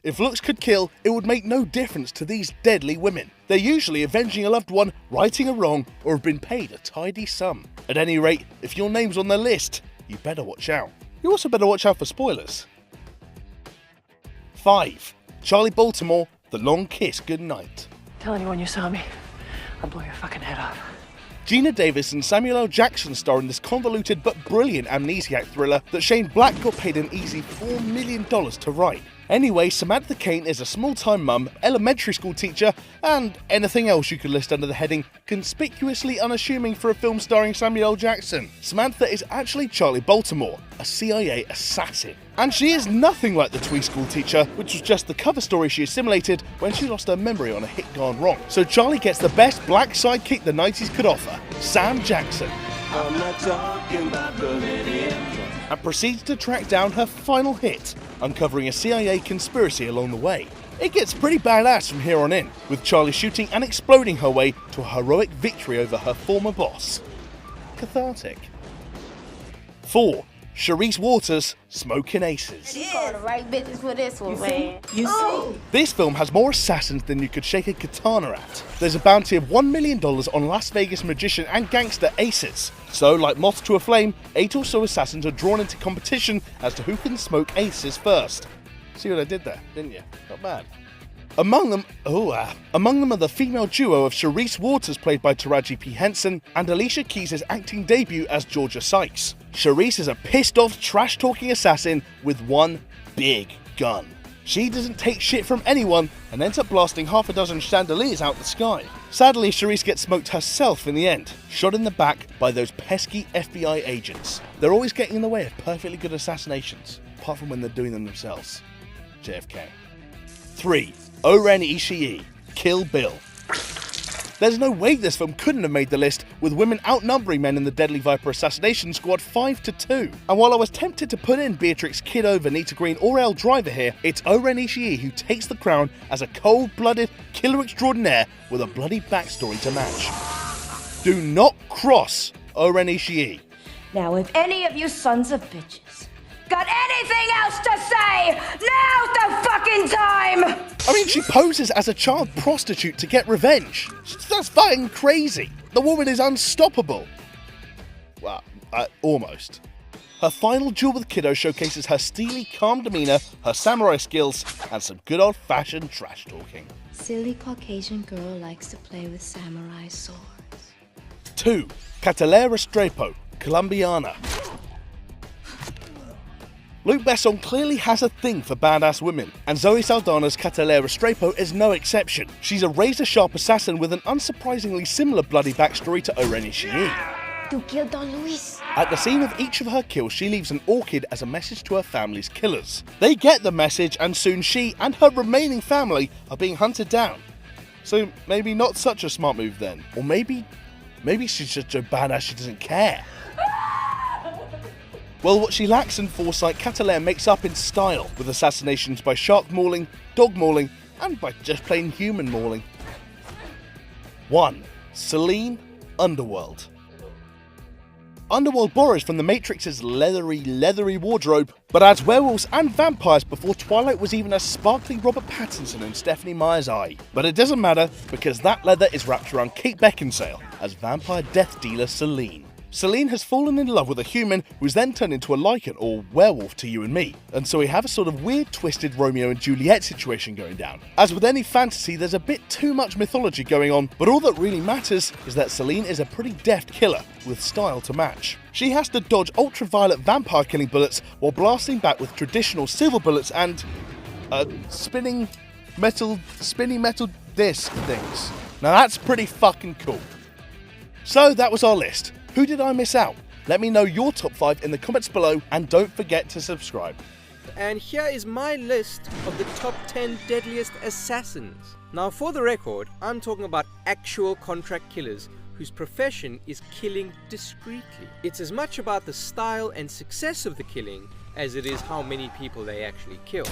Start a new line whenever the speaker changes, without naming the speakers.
If looks could kill, it would make no difference to these deadly women. They're usually avenging a loved one, righting a wrong, or have been paid a tidy sum. At any rate, if your name's on their list, you better watch out. You also better watch out for spoilers. 5. Charlie Baltimore, The Long Kiss Goodnight.
Tell anyone you saw me, I'll blow your fucking head off.
Gina Davis and Samuel L. Jackson star in this convoluted but brilliant amnesiac thriller that Shane Black got paid an easy $4 million to write. Anyway, Samantha Cain is a small-time mum, elementary school teacher, and anything else you could list under the heading conspicuously unassuming for a film starring Samuel L. Jackson. Samantha is actually Charlie Baltimore, a CIA assassin. And she is nothing like the twee school teacher, which was just the cover story she assimilated when she lost her memory on a hit gone wrong. So Charlie gets the best black sidekick the 90s could offer, Sam Jackson. I'm not talking about and proceeds to track down her final hit, uncovering a CIA conspiracy along the way. It gets pretty badass from here on in, with Charlie shooting and exploding her way to a heroic victory over her former boss. Cathartic. 4. Charisse Waters, Smoking Aces.
You call the right bitches for this one, man.
You see?
This film has more assassins than you could shake a katana at. There's a bounty of $1 million on Las Vegas magician and gangster aces. So, like moths to a flame, 8 or so assassins are drawn into competition as to who can smoke aces first. See what I did there, didn't you? Not bad. Among them are the female duo of Charisse Waters, played by Taraji P. Henson, and Alicia Keys' acting debut as Georgia Sykes. Charisse is a pissed-off, trash-talking assassin with one big gun. She doesn't take shit from anyone and ends up blasting half a dozen chandeliers out the sky. Sadly, Charisse gets smoked herself in the end, shot in the back by those pesky FBI agents. They're always getting in the way of perfectly good assassinations, apart from when they're doing them themselves. JFK. 3. O-Ren Ishii, Kill Bill. There's no way this film couldn't have made the list, with women outnumbering men in the Deadly Viper assassination squad 5-2. And while I was tempted to put in Beatrix Kiddo, Vanita Green or Elle Driver here, it's O-Ren Ishii who takes the crown as a cold-blooded killer extraordinaire with a bloody backstory to match. Do not cross O-Ren Ishii.
Now, if any of you sons of bitches got anything else to say, now's the fucking time!
I mean, she poses as a child prostitute to get revenge. That's fucking crazy. The woman is unstoppable. Well, almost. Her final duel with Kiddo showcases her steely, calm demeanor, her samurai skills, and some good old-fashioned trash talking.
Silly Caucasian girl likes to play with samurai swords.
2. Catalea Restrepo, Colombiana. Luc Besson clearly has a thing for badass women, and Zoe Saldana's Catalea Restrepo is no exception. She's a razor-sharp assassin with an unsurprisingly similar bloody backstory to O-Ren Ishii.
You killed Don Luis.
At the scene of each of her kills, she leaves an orchid as a message to her family's killers. They get the message, and soon she and her remaining family are being hunted down. So maybe not such a smart move then. Or maybe she's just so badass she doesn't care. Well, what she lacks in foresight, Catalea makes up in style, with assassinations by shark mauling, dog mauling, and by just plain human mauling. 1. Celine, Underworld. Underworld borrows from The Matrix's leathery wardrobe, but adds werewolves and vampires before Twilight was even a sparkly Robert Pattinson in Stephenie Meyer's eye. But it doesn't matter, because that leather is wrapped around Kate Beckinsale as vampire death dealer Celine. Celine has fallen in love with a human who's then turned into a lycan or werewolf to you and me, and so we have a sort of weird twisted Romeo and Juliet situation going down. As with any fantasy, there's a bit too much mythology going on, but all that really matters is that Celine is a pretty deft killer with style to match. She has to dodge ultraviolet vampire killing bullets while blasting back with traditional silver bullets and spinning metal disc things. Now that's pretty fucking cool. So that was our list. Who did I miss out? Let me know your top 5 in the comments below, and don't forget to subscribe.
And here is my list of the top 10 deadliest assassins. Now, for the record, I'm talking about actual contract killers whose profession is killing discreetly. It's as much about the style and success of the killing as it is how many people they actually kill.